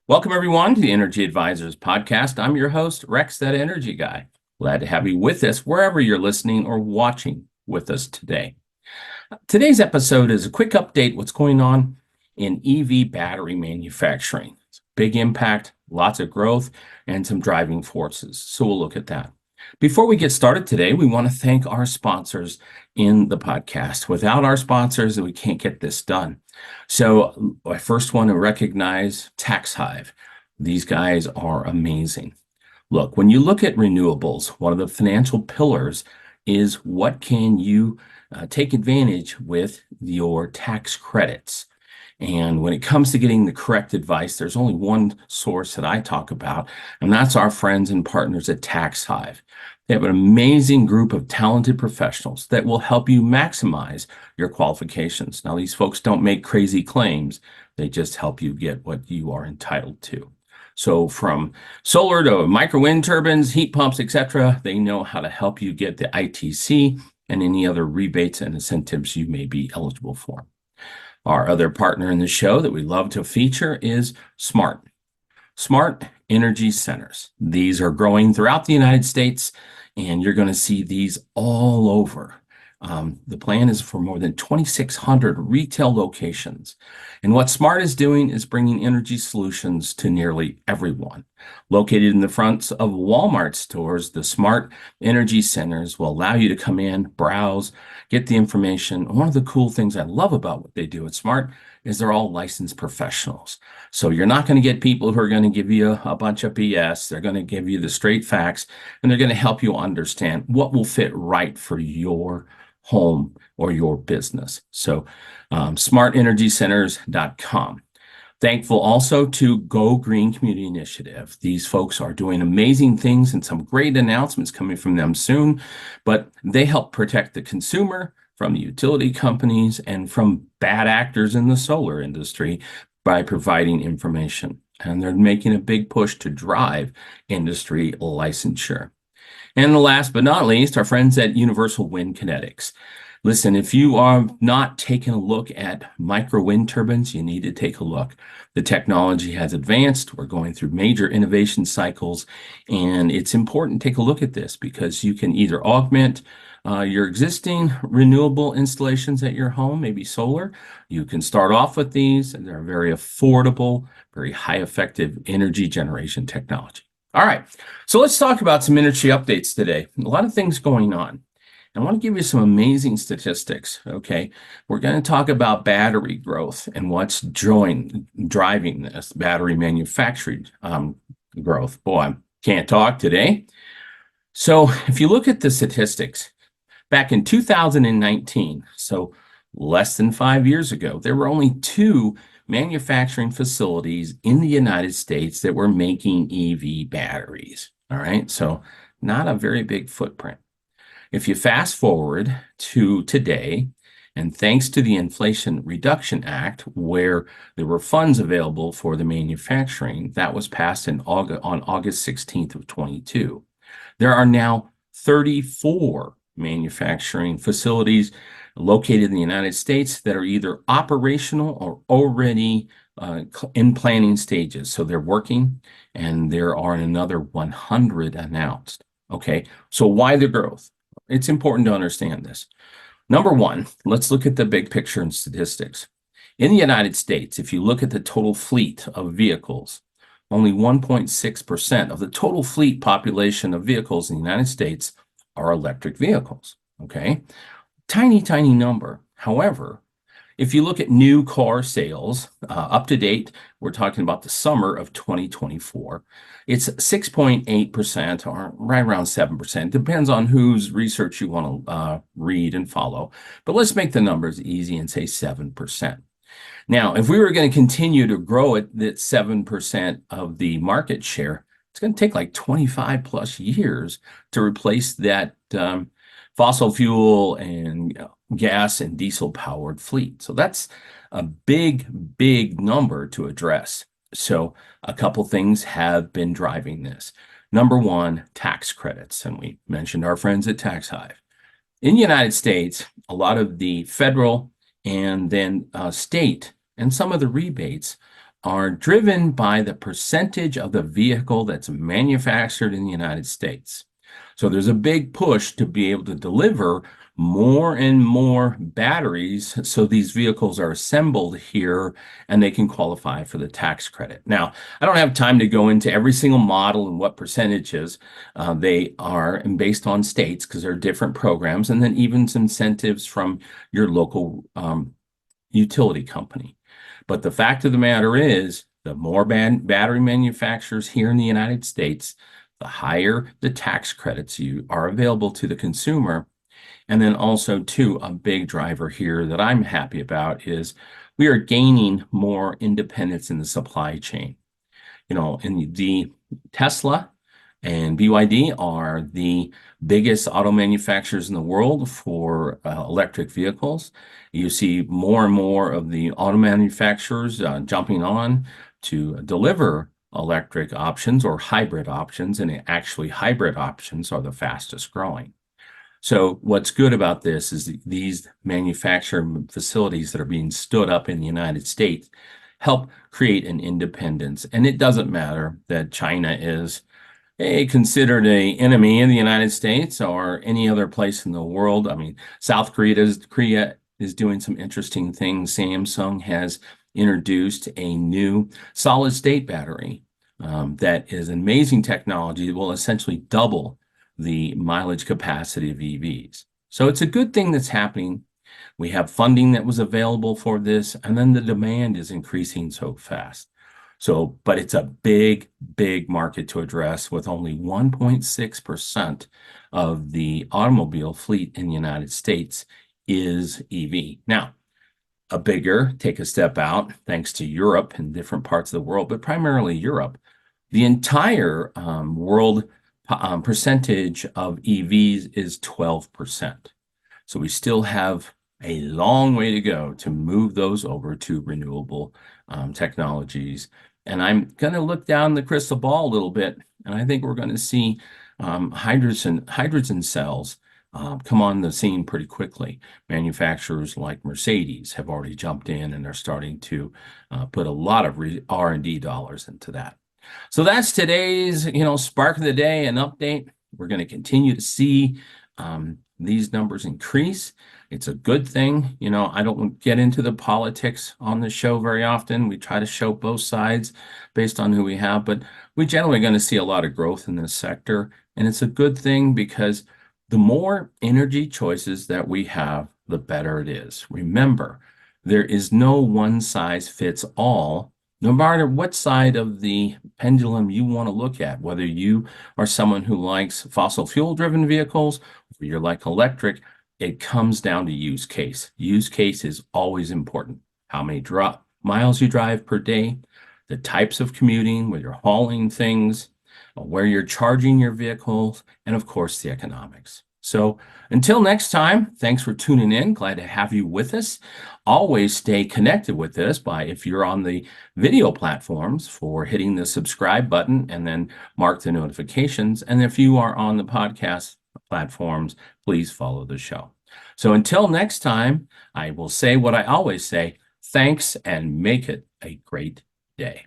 Welcome, everyone, to the Energy Advisors Podcast. I'm your host, Rex, that energy guy. Glad to have you with us wherever you're listening or watching with us today. Today's episode is a quick update what's going on in EV battery manufacturing. It's a big impact, lots of growth, and some driving forces. So we'll look at that. Before we get started today, we want to thank our sponsors in the podcast. Without our sponsors, we can't get this done. So I first want to recognize TaxHive. These guys are amazing. Look, when you look at renewables, one of the financial pillars is what can you take advantage with your tax credits. And when it comes to getting the correct advice, there's only one source that I talk about, and that's our friends and partners at TaxHive. They have an amazing group of talented professionals that will help you maximize your qualifications. Now, these folks don't make crazy claims. They just help you get what you are entitled to. So from solar to micro wind turbines, heat pumps, etc., they know how to help you get the ITC and any other rebates and incentives you may be eligible for. Our other partner in the show that we love to feature is Smart Energy Centers. These are growing throughout the United States, and you're going to see these all over. The plan is for more than 2,600 retail locations. And what Smart is doing is bringing energy solutions to nearly everyone. Located in the fronts of Walmart stores, the Smart Energy Centers will allow you to come in, browse, get the information. One of the cool things I love about what they do at Smart is they're all licensed professionals. So you're not going to get people who are going to give you a bunch of BS. They're going to give you the straight facts, and they're going to help you understand what will fit right for your home or your business. So smartenergycenters.com. Thankful also to Go Green Community Initiative. These folks are doing amazing things and some great announcements coming from them soon, but they help protect the consumer from the utility companies and from bad actors in the solar industry by providing information. And they're making a big push to drive industry licensure. And last but not least, our friends at Universal Wind Kinetics. Listen, if you are not taking a look at micro wind turbines, you need to take a look. The technology has advanced. We're going through major innovation cycles, and it's important to take a look at this because you can either augment your existing renewable installations at your home, maybe solar. You can start off with these, and they're very affordable, very high effective energy generation technology. All right, so let's talk about some industry updates today. A lot of things going on. I want to give you some amazing statistics, okay? We're going to talk about battery growth and what's driving this battery manufacturing growth. Boy, I can't talk today. So if you look at the statistics, back in 2019, so less than 5 years ago, there were only 2 manufacturing facilities in the United States that were making EV batteries. All right, so not a very big footprint. If you fast forward to today, and thanks to the Inflation Reduction Act, where there were funds available for the manufacturing, that was passed on August 16th of 22. There are now 34 manufacturing facilities located in the United States that are either operational or already in planning stages. So they're working, and there are another 100 announced. Okay, so why the growth? It's important to understand this. Number one, let's look at the big picture and statistics. In the United States, if you look at the total fleet of vehicles, only 1.6% of the total fleet population of vehicles in the United States are electric vehicles. Okay, tiny, tiny number. However, if you look at new car sales, up to date, we're talking about the summer of 2024, it's 6.8% or right around 7%. Depends on whose research you want to read and follow. But let's make the numbers easy and say 7%. Now, if we were going to continue to grow at that 7% of the market share, it's going to take like 25 plus years to replace that fossil fuel and gas and diesel powered fleet. So that's a big, big number to address. So a couple things have been driving this. Number one, tax credits. And we mentioned our friends at TaxHive. In the United States, a lot of the federal and then state and some of the rebates are driven by the percentage of the vehicle that's manufactured in the United States. So there's a big push to be able to deliver more and more batteries so these vehicles are assembled here and they can qualify for the tax credit. Now, I don't have time to go into every single model and what percentages they are, and based on states, because there are different programs, and then even some incentives from your local utility company. But the fact of the matter is, the more battery manufacturers here in the United States, the higher the tax credits you are available to the consumer. And then also, too, a big driver here that I'm happy about is we are gaining more independence in the supply chain. In the Tesla and BYD are the biggest auto manufacturers in the world for electric vehicles. You see more and more of the auto manufacturers jumping on to deliver electric options or hybrid options, and actually hybrid options are the fastest growing. So what's good about this is these manufacturing facilities that are being stood up in the United States help create an independence. And it doesn't matter that China is considered an enemy in the United States or any other place in the world. I mean, South Korea is doing some interesting things. Samsung has introduced a new solid state battery that is amazing technology that will essentially double the mileage capacity of EVs. So it's a good thing that's happening. We have funding that was available for this, and then the demand is increasing so fast. But it's a big, big market to address, with only 1.6% of the automobile fleet in the United States is EV. Now, take a step out, thanks to Europe and different parts of the world, but primarily Europe, the entire world percentage of EVs is 12%. So we still have a long way to go to move those over to renewable technologies. And I'm going to look down the crystal ball a little bit, and I think we're going to see hydrogen cells come on the scene pretty quickly. Manufacturers like Mercedes have already jumped in, and they're starting to put a lot of R&D dollars into that. So that's today's, spark of the day and update. We're going to continue to see these numbers increase. It's a good thing. I don't get into the politics on the show very often. We try to show both sides based on who we have, but we're generally going to see a lot of growth in this sector. And it's a good thing because the more energy choices that we have, the better it is. Remember, there is no one size fits all, no matter what side of the pendulum you want to look at, whether you are someone who likes fossil fuel driven vehicles, or you're like electric. It comes down to use case. Use case is always important. How many miles you drive per day, the types of commuting, where you're hauling things, where you're charging your vehicles, and of course, the economics. So until next time, thanks for tuning in. Glad to have you with us. Always stay connected with us if you're on the video platforms, for hitting the subscribe button and then mark the notifications. And if you are on the podcast platforms, please follow the show. So until next time, I will say what I always say: thanks, and make it a great day.